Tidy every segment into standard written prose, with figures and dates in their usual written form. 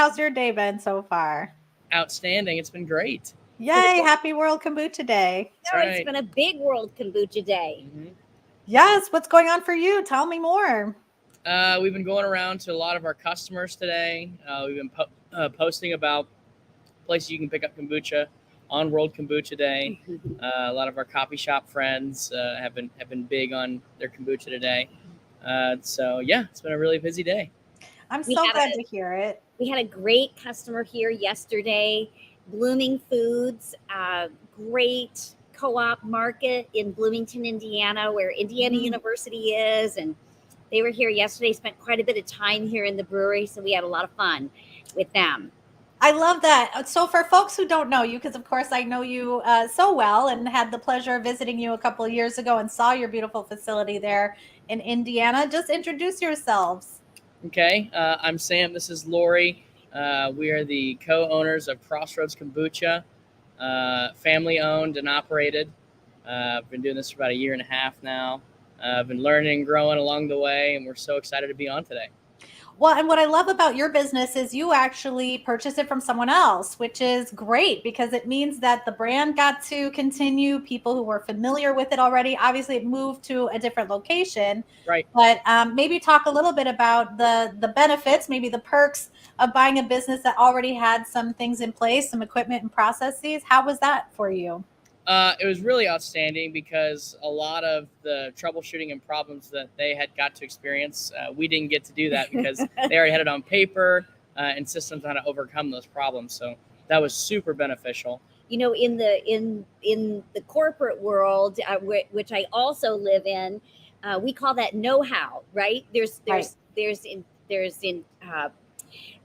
How's your day been so far? Outstanding. It's been great. Yay, happy World Kombucha Day. That's No, it's right. been a big World Kombucha Day. Yes, what's going on for you? Tell me more. We've been going around to a lot of our customers today. We've been posting about places you can pick up kombucha on World Kombucha Day. A lot of our coffee shop friends have been big on their kombucha today. So yeah, it's been a really busy day. I'm We so had glad a to hear it. we had a great customer here yesterday. Blooming Foods, great co-op market in Bloomington, Indiana, where Indiana Mm. University is, and they were here yesterday. Spent quite a bit of time here in the brewery, so we had a lot of fun with them. I love that. So, for folks who don't know you, because of course I know you so well and had the pleasure of visiting you a couple of years ago and saw your beautiful facility there in Indiana, just introduce yourselves. Okay, I'm Sam. This is Lori. We are the co-owners of Crossroads Kombucha, family owned and operated. I've been doing this for about a year and a half now. I've been learning and growing along the way, and we're so excited to be on today. Well, and what I love about your business is you actually purchase it from someone else, which is great because it means that the brand got to continue. People who were familiar with it already. Obviously, it moved to a different location, Right. but maybe talk a little bit about the benefits, maybe the perks of buying a business that already had some things in place, some equipment and processes. How was that for you? It was really outstanding because a lot of the troubleshooting and problems that they had got to experience, we didn't get to do that because they already had it on paper and systems on how to overcome those problems. So that was super beneficial. You know, in the corporate world, which I also live in, we call that know-how, right? Right. There's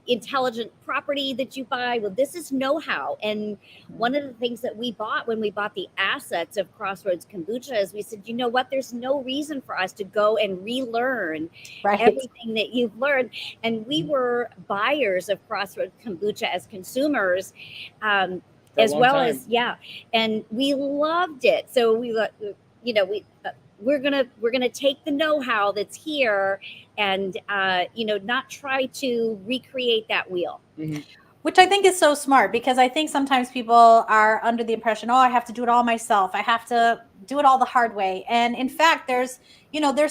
intelligent property that you buy. Well, this is know-how. And one of the things that we bought when we bought the assets of Crossroads Kombucha is we said, you know what, there's no reason for us to go and relearn Right. everything that you've learned. And we were buyers of Crossroads Kombucha as consumers, For a as long well time. as, yeah, and we loved it. So you know, we're gonna take the know-how that's here and not try to recreate that wheel. Mm-hmm. Which I think is so smart because I think sometimes people are under the impression, oh, I have to do it all myself. I have to do it all the hard way. And in fact, there's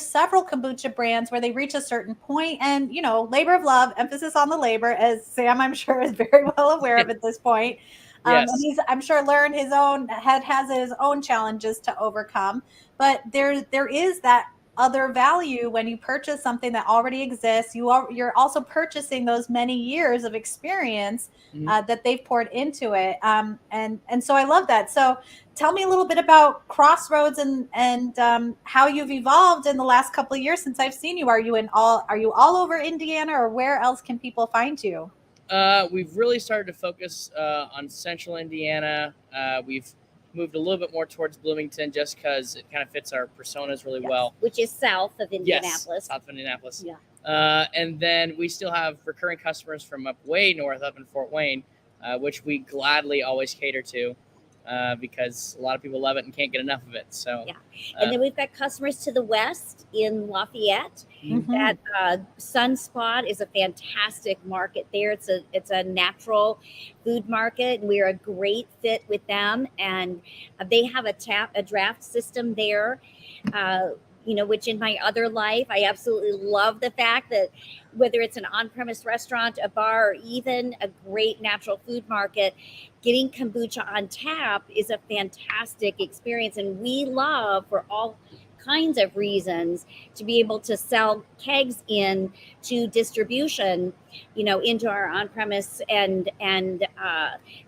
several kombucha brands where they reach a certain point and, labor of love, emphasis on the labor, as Sam, I'm sure, is very well aware of at this point. And Yes. he's, I'm sure, learned has his own challenges to overcome. But there is that other value when you purchase something that already exists. You're also purchasing those many years of experience Mhm. that they've poured into it, and so I love that. So tell me a little bit about Crossroads and how you've evolved in the last couple of years since I've seen you. Are you all over Indiana, or where else can people find you? We've really started to focus on central Indiana. We've moved a little bit more towards Bloomington just because it kind of fits our personas really Yes, well. which is south of Yes, Indianapolis. south of Indianapolis. Yeah. And then we still have recurring customers from up way north, up in Fort Wayne, which we gladly always cater to because a lot of people love it and can't get enough of it. So, Yeah. And then we've got customers to the west in Lafayette. Mhm. That Sunspot is a fantastic market there. It's a natural food market, and we're a great fit with them. And they have a draft system there. Which in my other life, I absolutely love the fact that whether it's an on-premise restaurant, a bar, or even a great natural food market, getting kombucha on tap is a fantastic experience. And we love, for all kinds of reasons, to be able to sell kegs in to distribution, into our on-premise and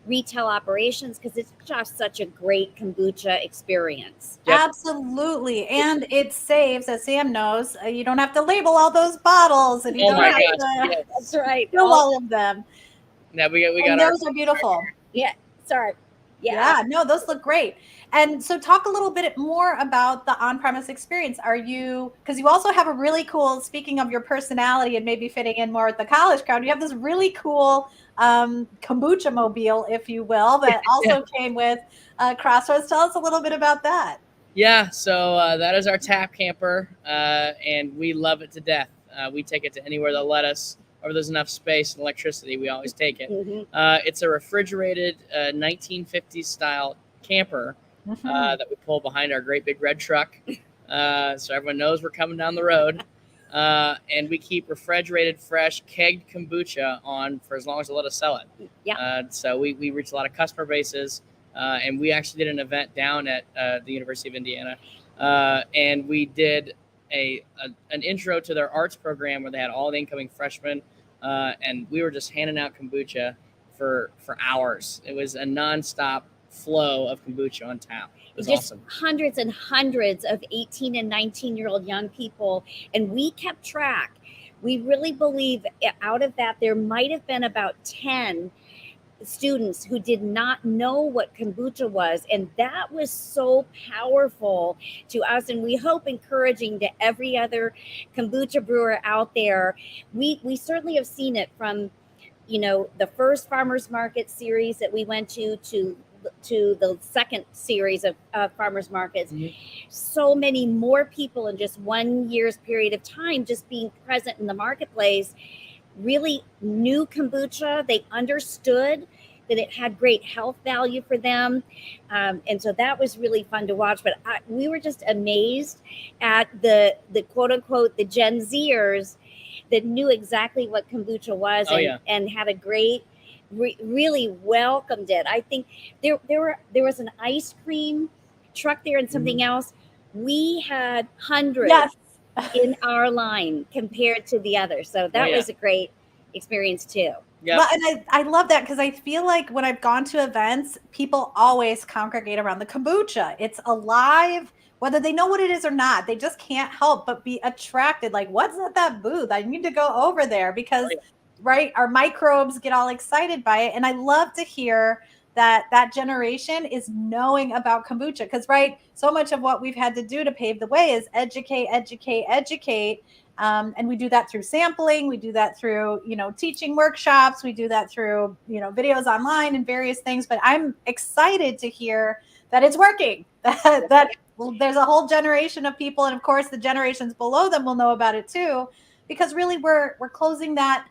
retail operations, because it's just such a great kombucha experience. Yep. Absolutely. And it saves, as Sam knows, you don't have to label all those bottles and you Oh don't my have gosh, to yes. That's right. fill all of them. Yeah, we got And our those are beautiful. Yeah. Sorry. Yeah, no, those look great. And so talk a little bit more about the on-premise experience. Because you also have a really cool, speaking of your personality and maybe fitting in more with the college crowd, you have this really cool kombucha mobile, if you will, that also came with Crossroads. Tell us a little bit about that. Yeah, so that is our tap camper, and we love it to death. We take it to anywhere they'll let us. wherever there's enough space and electricity, we always take it. Mhm. It's a refrigerated 1950s style camper that we pull behind our great big red truck, so everyone knows we're coming down the road. And we keep refrigerated, fresh, kegged kombucha on for as long as they let us sell it. Yeah. So we reach a lot of customer bases, and we actually did an event down at the University of Indiana, and we did an intro to their arts program where they had all the incoming freshmen, and we were just handing out kombucha for hours. It was a nonstop flow of kombucha on tap. It was Just awesome. hundreds and hundreds of 18 and 19-year-old young people, and we kept track. We really believe out of that there might have been about 10 students who did not know what kombucha was, and that was so powerful to us, and we hope encouraging to every other kombucha brewer out there. We certainly have seen it from the first farmers market series that we went to the second series of farmers markets. Mhm. So many more people in just 1 year's period of time just being present in the marketplace really knew kombucha. They understood that it had great health value for them, and so that was really fun to watch. But we were just amazed at the quote unquote the Gen Zers that knew exactly what kombucha was, and had a great really welcomed it. I think there was an ice cream truck there and something else. We had hundreds in our line compared to the others, so that was a great experience too. Yeah. Well, and I love that because I feel like when I've gone to events, people always congregate around the kombucha. It's alive, whether they know what it is or not. They just can't help but be attracted. Like, what's at that booth? I need to go over there because, right, our microbes get all excited by it. And I love to hear that generation is knowing about kombucha because, right, so much of what we've had to do to pave the way is educate. And we do that through sampling. We do that through, teaching workshops. We do that through, videos online and various things. But I'm excited to hear that it's working, that there's a whole generation of people. And of course, the generations below them will know about it too, because really we're closing that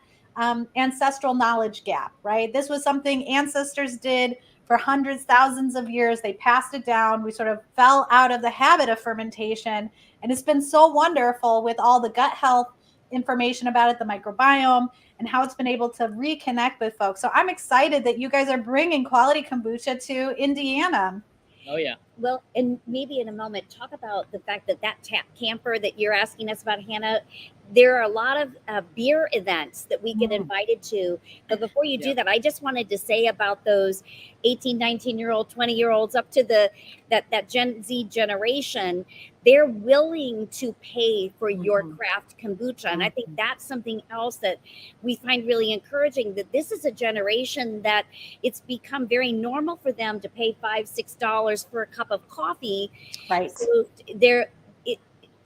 ancestral knowledge gap, right? This was something ancestors did for hundreds, thousands of years. They passed it down. We sort of fell out of the habit of fermentation. And it's been so wonderful with all the gut health information about it, the microbiome, and how it's been able to reconnect with folks. So I'm excited that you guys are bringing quality kombucha to Indiana. Oh, yeah. Well, and maybe in a moment, talk about the fact that camper that you're asking us about, Hannah, there are a lot of beer events that we get invited to. But before you do that, I just wanted to say about those 18, 19-year-old, 20-year-olds up to that Gen Z generation, they're willing to pay for your craft kombucha. And I think that's something else that we find really encouraging, that this is a generation that it's become very normal for them to pay $5, $6 for a cup of coffee. Right.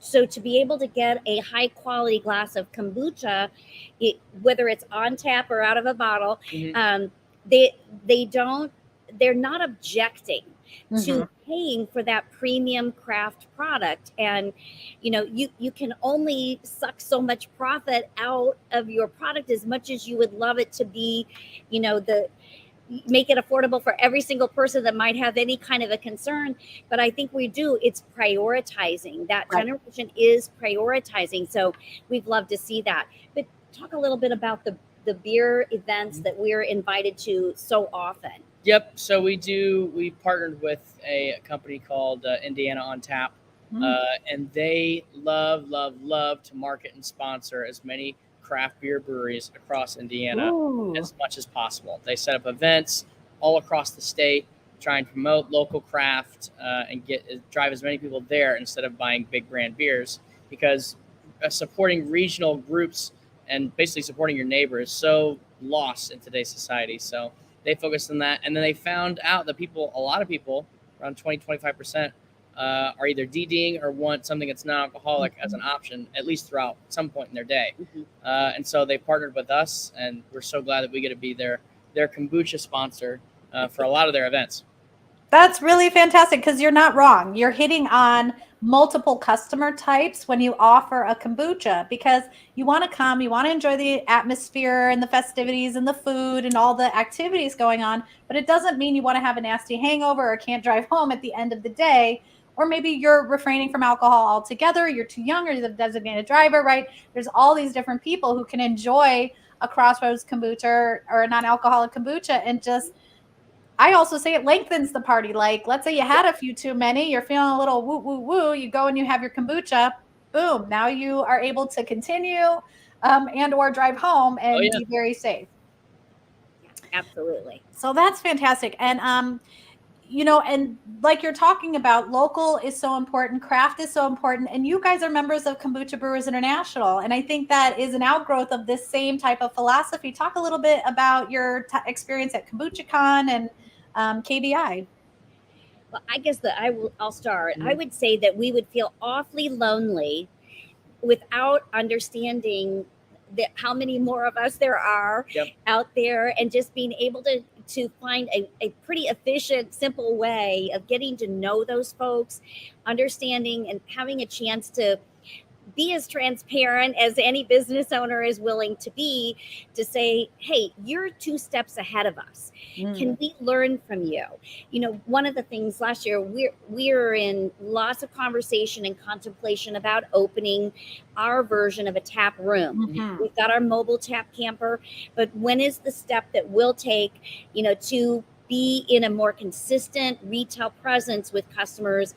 So to be able to get a high quality glass of kombucha, whether it's on tap or out of a bottle, they're not objecting to paying for that premium craft product. And you can only suck so much profit out of your product as much as you would love it to be, make it affordable for every single person that might have any kind of a concern. But I think it's prioritizing. That generation is prioritizing. So we'd love to see that. But talk a little bit about the beer events that we're invited to so often. Yep. So we partnered with a company called Indiana on Tap, and they love to market and sponsor as many craft beer breweries across Indiana as much as possible. They set up events all across the state, try and promote local craft and drive as many people there instead of buying big brand beers, because supporting regional groups and basically supporting your neighbor is so lost in today's society. So they focused on that, and then they found out that a lot of people, around 20-25%, are either DDing or want something that's non-alcoholic as an option, at least throughout some point in their day. And so they partnered with us, and we're so glad that we get to be their kombucha sponsor for a lot of their events. That's really fantastic because you're not wrong. You're hitting on multiple customer types when you offer a kombucha because you want to come, you want to enjoy the atmosphere and the festivities and the food and all the activities going on, but it doesn't mean you want to have a nasty hangover or can't drive home at the end of the day. Or maybe you're refraining from alcohol altogether, you're too young, or you're the designated driver, right? There's all these different people who can enjoy a Crossroads kombucha or a non-alcoholic kombucha and just I also say it lengthens the party. Like, let's say you had a few too many, you're feeling a little woo woo woo. You go and you have your kombucha. Boom! Now you are able to continue and or drive home Oh and yeah. be very safe. Absolutely. So that's fantastic. And and like you're talking about, local is so important, craft is so important, and you guys are members of Kombucha Brewers International, and I think that is an outgrowth of this same type of philosophy. Talk a little bit about your experience at KombuchaCon and KBI. Well, I guess I'll start. I would say that we would feel awfully lonely without understanding that how many more of us there are out there, and just being able to find a pretty efficient, simple way of getting to know those folks, understanding and having a chance to be as transparent as any business owner is willing to be, to say, hey, you're 2 steps ahead of us. Can we learn from you? One of the things last year, we're in lots of conversation and contemplation about opening our version of a tap room. We've got our mobile tap camper, but when is the step that we'll take, to be in a more consistent retail presence with customers?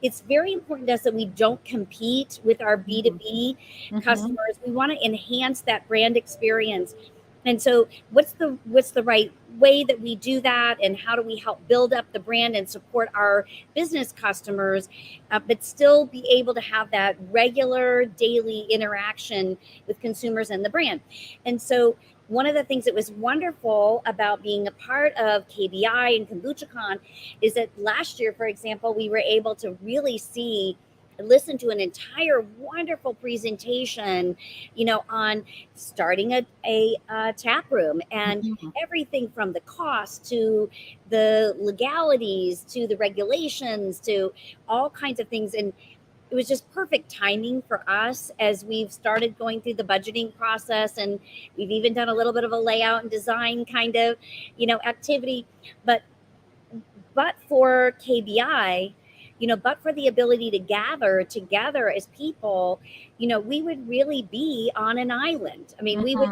It's very important to us that we don't compete with our B2B customers. We want to enhance that brand experience. And so what's the right way that we do that, and how do we help build up the brand and support our business customers, but still be able to have that regular daily interaction with consumers and the brand? And so one of the things that was wonderful about being a part of KBI and KombuchaCon is that last year, for example, we were able to really listen to an entire wonderful presentation, on starting a tap room, and everything from the cost to the legalities to the regulations to all kinds of things. And it was just perfect timing for us as we've started going through the budgeting process, and we've even done a little bit of a layout and design kind of, activity. But for KBI, but for the ability to gather together as people, we would really be on an island. I mean, we would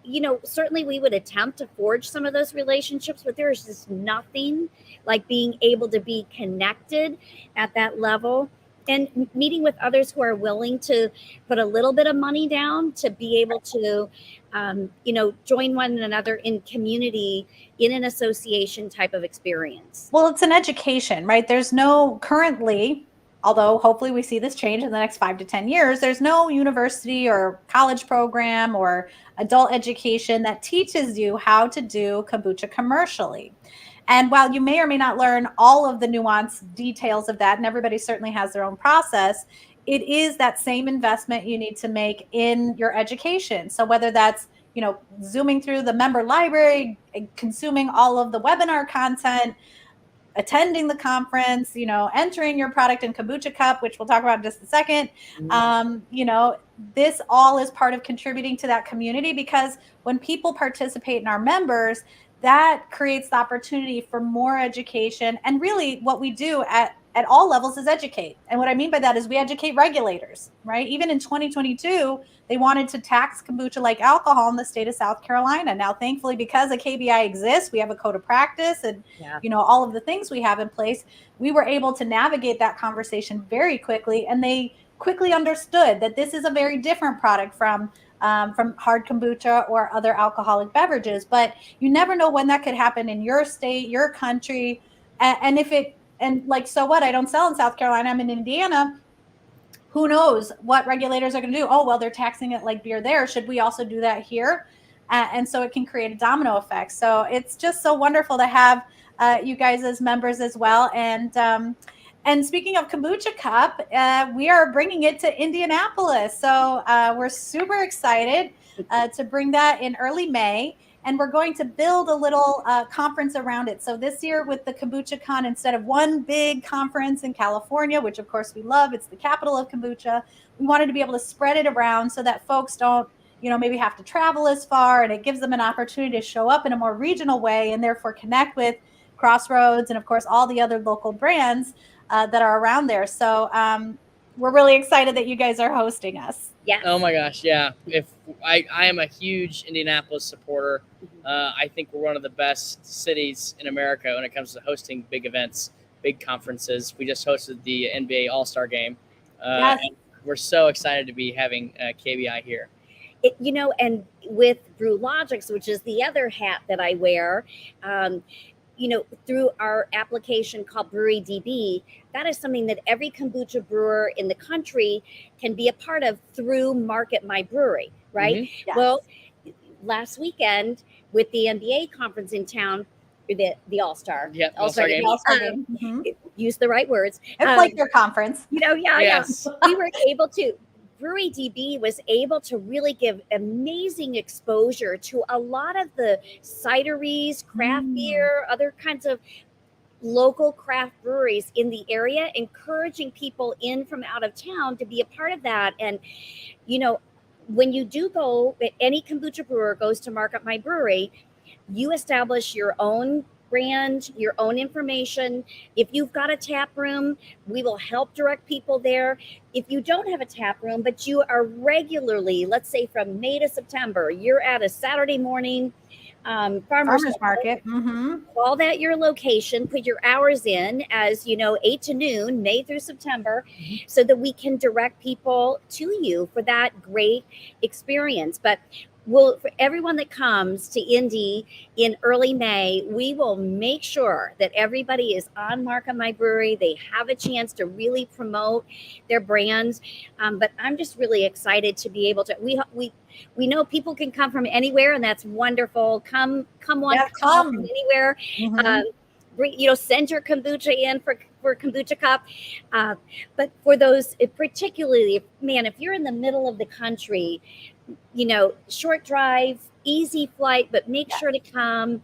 be, certainly we would attempt to forge some of those relationships, but there's just nothing like being able to be connected at that level and meeting with others who are willing to put a little bit of money down to be able to, join one another in community, in an association type of experience. Well, it's an education, right? There's no currently, although hopefully we see this change in the next 5 to 10 years, there's no university or college program or adult education that teaches you how to do kombucha commercially. And while you may or may not learn all of the nuanced details of that, and everybody certainly has their own process, it is that same investment you need to make in your education. So whether that's, zooming through the member library, consuming all of the webinar content, attending the conference, entering your product in Kombucha Cup, which we'll talk about in just a second. This all is part of contributing to that community, because when people participate in our members, that creates the opportunity for more education. And really what we do at all levels is educate. And what I mean by that is we educate regulators, right? Even in 2022, they wanted to tax kombucha like alcohol in the state of South Carolina. Now, thankfully, because a KBI exists, we have a code of practice and, all of the things we have in place, we were able to navigate that conversation very quickly. And they quickly understood that this is a very different product from hard kombucha or other alcoholic beverages. But you never know when that could happen in your state, your country. So what? I don't sell in South Carolina. I'm in Indiana. Who knows what regulators are going to do? Oh, well, they're taxing it like beer there. Should we also do that here? And so it can create a domino effect. So it's just so wonderful to have you guys as members as well. And speaking of Kombucha Cup, we are bringing it to Indianapolis. So we're super excited to bring that in early May. and we're going to build a little conference around it. So this year with the Kombucha Con, instead of one big conference in California, which of course we love, it's the capital of kombucha, we wanted to be able to spread it around so that folks don't, maybe have to travel as far, and it gives them an opportunity to show up in a more regional way and therefore connect with Crossroads and of course all the other local brands that are around there. So we're really excited that you guys are hosting us. Yes. Oh my gosh, yeah. If I am a huge Indianapolis supporter. I think we're one of the best cities in America when it comes to hosting big events, big conferences. We just hosted the NBA All-Star Game. Yes. And we're so excited to be having KBI here. And with BrewLogix, which is the other hat that I wear, through our application called BreweryDB, that is something that every kombucha brewer in the country can be a part of through Market My Brewery, right? Mm-hmm. Yes. Well, last weekend with the NBA conference in town, the All-Star. Yeah, All-Star game. All-Star game. Use the right words. It's like your conference. Yes. We were able to. BreweryDB was able to really give amazing exposure to a lot of the cideries, craft beer, other kinds of local craft breweries in the area, encouraging people in from out of town to be a part of that. And, when you do go, any kombucha brewer goes to Market My Brewery, you establish your own brand, your own information. If you've got a tap room, we will help direct people there. If you don't have a tap room, but you are regularly, let's say from May to September, you're at a Saturday morning farmers market. Call that your location, put your hours in as 8 to noon, May through September, so that we can direct people to you for that great experience. But for everyone that comes to Indy in early May, we will make sure that everybody is on Market My Brewery. They have a chance to really promote their brands. But I'm just really excited to be able to. We know people can come from anywhere, and that's wonderful. Come from anywhere. Send your kombucha in for Kombucha Cup. But for those, particularly, if you're in the middle of the country, short drive, easy flight, but make sure to come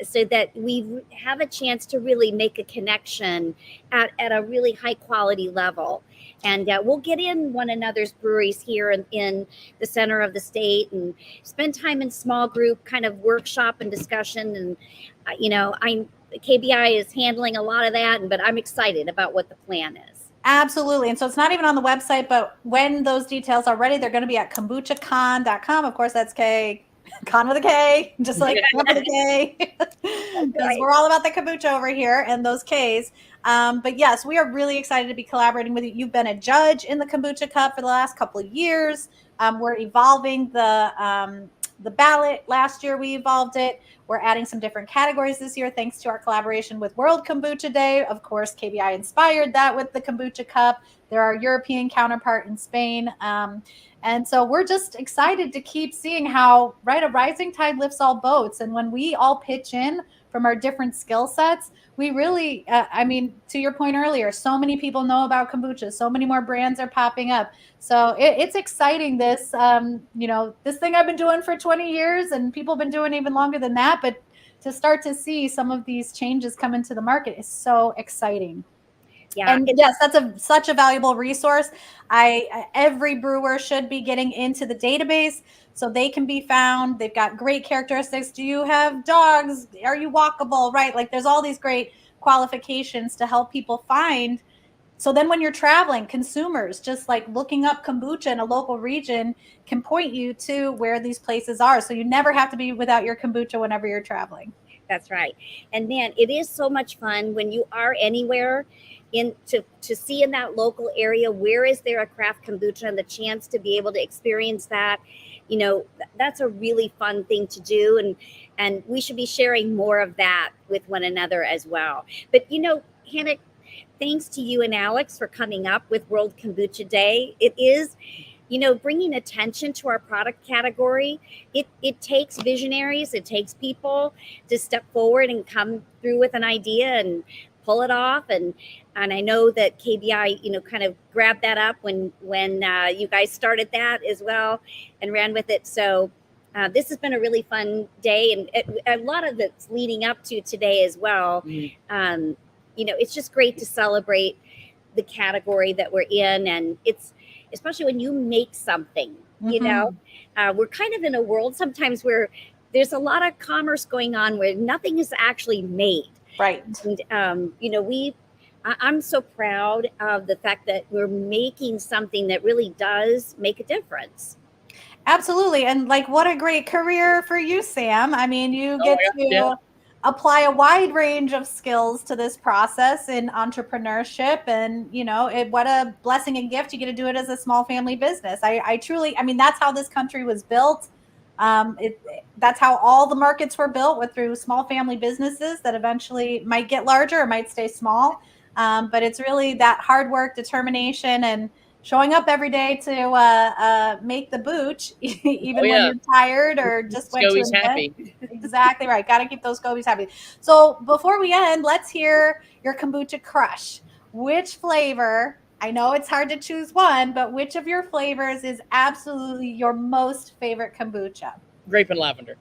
so that we have a chance to really make a connection at a really high quality level. And we'll get in one another's breweries here in the center of the state and spend time in small group kind of workshop and discussion. And, KBI is handling a lot of that, but I'm excited about what the plan is. Absolutely. And so it's not even on the website, but when those details are ready, they're going to be at kombuchacon.com. Of course, that's con with a K, just like con with a K, because we're all about the kombucha over here and those Ks. But yes, we are really excited to be collaborating with you. You've been a judge in the Kombucha Cup for the last couple of years. We're evolving the ballot. Last year we evolved it. We're adding some different categories this year thanks to our collaboration with World Kombucha Day. Of course, KBI inspired that with the Kombucha Cup. They're our European counterpart in Spain. And so we're just excited to keep seeing how, a rising tide lifts all boats. And when we all pitch in from our different skill sets, we really, to your point earlier, so many people know about kombucha. So many more brands are popping up. So it's exciting. This, this thing I've been doing for 20 years and people have been doing even longer than that. But to start to see some of these changes come into the market is so exciting. Yeah. And yes, that's such a valuable resource. Every brewer should be getting into the database so they can be found. They've got great characteristics. Do you have dogs? Are you walkable? Right? Like there's all these great qualifications to help people find. So then when you're traveling, consumers just like looking up kombucha in a local region can point you to where these places are. So you never have to be without your kombucha whenever you're traveling. That's right. And man, it is so much fun when you are anywhere to see in that local area, where is there a craft kombucha, and the chance to be able to experience that, that's a really fun thing to do. And we should be sharing more of that with one another as well. But, Hannah, thanks to you and Alex for coming up with World Kombucha Day. It is, bringing attention to our product category. It takes visionaries, it takes people to step forward and come through with an idea and pull it off. And I know that KBI, kind of grabbed that up when you guys started that as well and ran with it. So This has been a really fun day, and a lot of it's leading up to today as well. It's just great to celebrate the category that we're in, and it's especially when you make something. We're kind of in a world sometimes where there's a lot of commerce going on where nothing is actually made. Right. And I'm so proud of the fact that we're making something that really does make a difference. Absolutely. And like, what a great career for you, Sam. I mean, you get to apply a wide range of skills to this process in entrepreneurship. And, what a blessing and gift. You get to do it as a small family business. I truly, that's how this country was built. That's how all the markets were built, through small family businesses that eventually might get larger or might stay small. But it's really that hard work, determination, and showing up every day to make the booch, even when you're tired or just went to an event. Exactly right. Got to keep those scobies happy. So before we end, let's hear your kombucha crush. Which flavor? I know it's hard to choose one, but which of your flavors is absolutely your most favorite kombucha? Grape and lavender.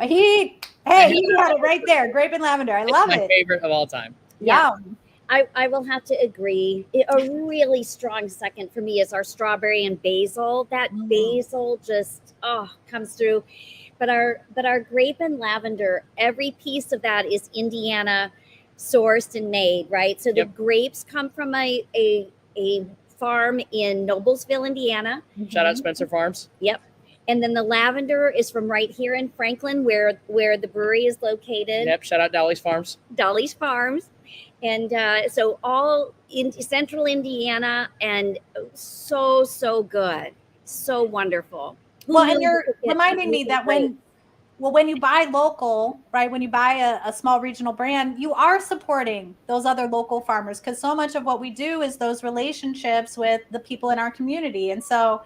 He had it right there. Grape and lavender. I love it. My favorite of all time. Yeah. I will have to agree. A really strong second for me is our strawberry and basil. That basil just comes through. But our grape and lavender, every piece of that is Indiana sourced and made, right? So the grapes come from a farm in Noblesville, Indiana. Shout out Spencer Farms. Yep. And then the lavender is from right here in Franklin, where the brewery is located. Yep. Shout out Dolly's Farms. Dolly's Farms. And so all in central Indiana, and so good, so wonderful. Well, and you're reminding me that when you buy local, right, when you buy a small regional brand, you are supporting those other local farmers, because so much of what we do is those relationships with the people in our community. And so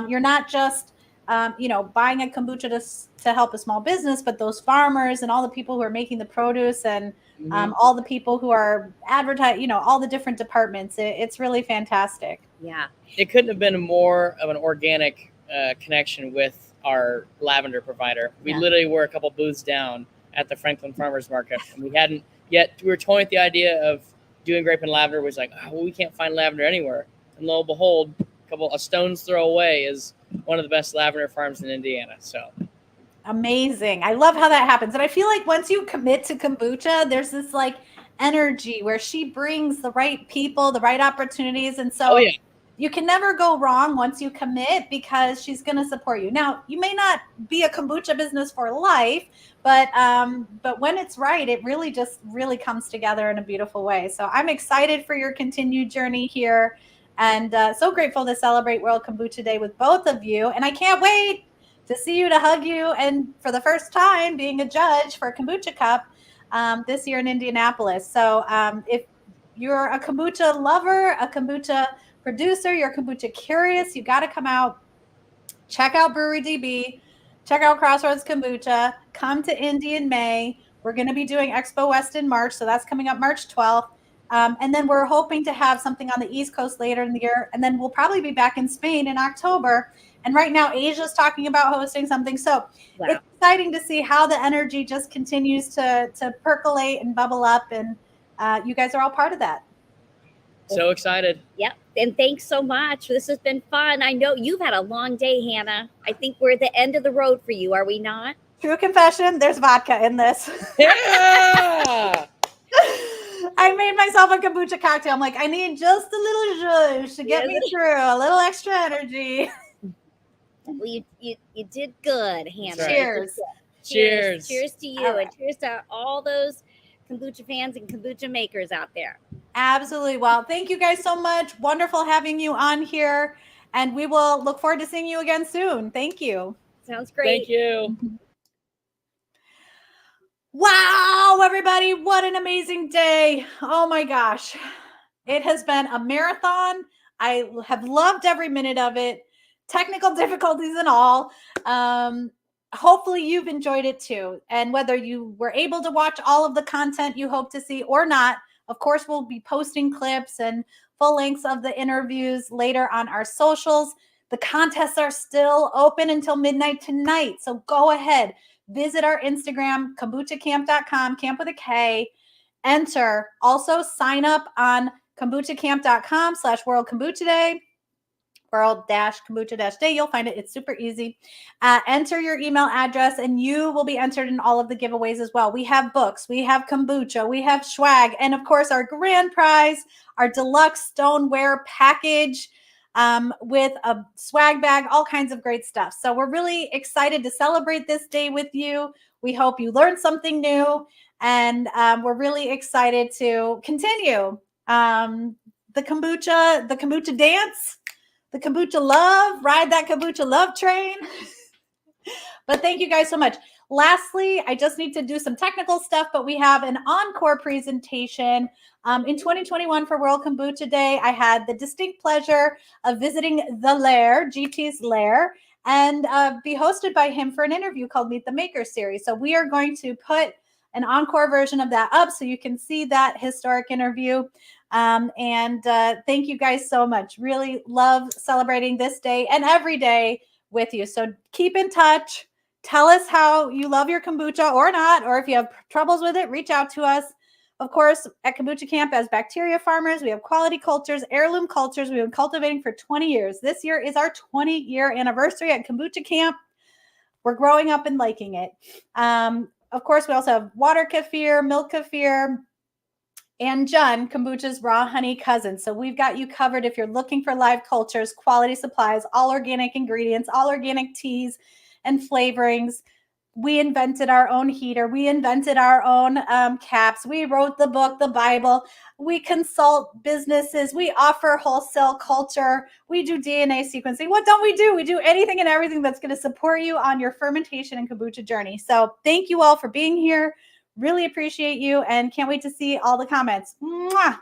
you're not just buying a kombucha to help a small business, but those farmers and all the people who are making the produce, and all the people who are advertising, all the different departments. It's really fantastic. Yeah. It couldn't have been more of an organic connection with our lavender provider. We literally were a couple booths down at the Franklin Farmers Market, and we hadn't yet. We were toying with the idea of doing grape and lavender. Was like, we can't find lavender anywhere. And lo and behold, a stone's throw away is one of the best lavender farms in Indiana. So amazing. I love how that happens. And I feel like once you commit to kombucha, there's this like energy where she brings the right people, the right opportunities. And so you can never go wrong once you commit, because she's going to support you. Now, you may not be a kombucha business for life, but when it's right, it really comes together in a beautiful way. So I'm excited for your continued journey here, and so grateful to celebrate World Kombucha Day with both of you. And I can't wait to see you, to hug you, and for the first time being a judge for Kombucha Cup this year in Indianapolis. So if you're a kombucha lover, a kombucha producer, you're kombucha curious, you got to come out, check out Brewery DB, check out Crossroads Kombucha, come to Indy in May. We're going to be doing Expo West in March, so that's coming up March 12th. And then we're hoping to have something on the East Coast later in the year, and then we'll probably be back in Spain in October. And right now, Asia's talking about hosting something. So it's exciting to see how the energy just continues to percolate and bubble up, and you guys are all part of that. So excited. Yep. And thanks so much. This has been fun. I know you've had a long day, Hannah. I think we're at the end of the road for you, are we not? True confession, there's vodka in this. Yeah! I made myself a kombucha cocktail. I'm like, I need just a little zhuzh to get me through, a little extra energy. Well, you did good, Hannah. Right. Cheers. Cheers. Cheers to you, All right. and cheers to all those kombucha fans and kombucha makers out there. Absolutely. Well, thank you guys so much. Wonderful having you on here. And we will look forward to seeing you again soon. Thank you. Sounds great. Thank you. Wow, everybody. What an amazing day. Oh my gosh. It has been a marathon. I have loved every minute of it. Technical difficulties and all. Hopefully you've enjoyed it too. And whether you were able to watch all of the content you hope to see or not, of course, we'll be posting clips and full lengths of the interviews later on our socials. The contests are still open until midnight tonight. So go ahead, visit our Instagram, kombuchacamp.com, camp with a K, enter. Also sign up on kombuchacamp.com/World Kombucha Day. World-Kombucha-Day. You'll find it. It's super easy. Enter your email address and you will be entered in all of the giveaways as well. We have books, we have kombucha, we have swag, and of course our grand prize, our deluxe stoneware package with a swag bag, all kinds of great stuff. So we're really excited to celebrate this day with you. We hope you learned something new, and we're really excited to continue the kombucha dance, the kombucha love, ride that kombucha love train. But thank you guys so much. Lastly, I just need to do some technical stuff, but we have an encore presentation. In 2021 for World Kombucha Day, I had the distinct pleasure of visiting the Lair, GT's Lair, and be hosted by him for an interview called Meet the Maker series. So we are going to put an encore version of that up so you can see that historic interview. Thank you guys so much. Really love celebrating this day and every day with you. So keep in touch. Tell us how you love your kombucha or not, or if you have troubles with it, reach out to us. Of course, at Kombucha Camp, as bacteria farmers, we have quality cultures, heirloom cultures. We've been cultivating for 20 years. This year is our 20-year anniversary at Kombucha Camp. We're growing up and liking it. Of course, we also have water kefir, milk kefir, and Jun, kombucha's raw honey cousin. So we've got you covered if you're looking for live cultures, quality supplies, all organic ingredients, all organic teas and flavorings. We invented our own heater. We invented our own caps. We wrote the book, the Bible. We consult businesses. We offer wholesale culture. We do DNA sequencing. What don't we do? We do anything and everything that's going to support you on your fermentation and kombucha journey. So thank you all for being here. Really appreciate you and can't wait to see all the comments. Mwah!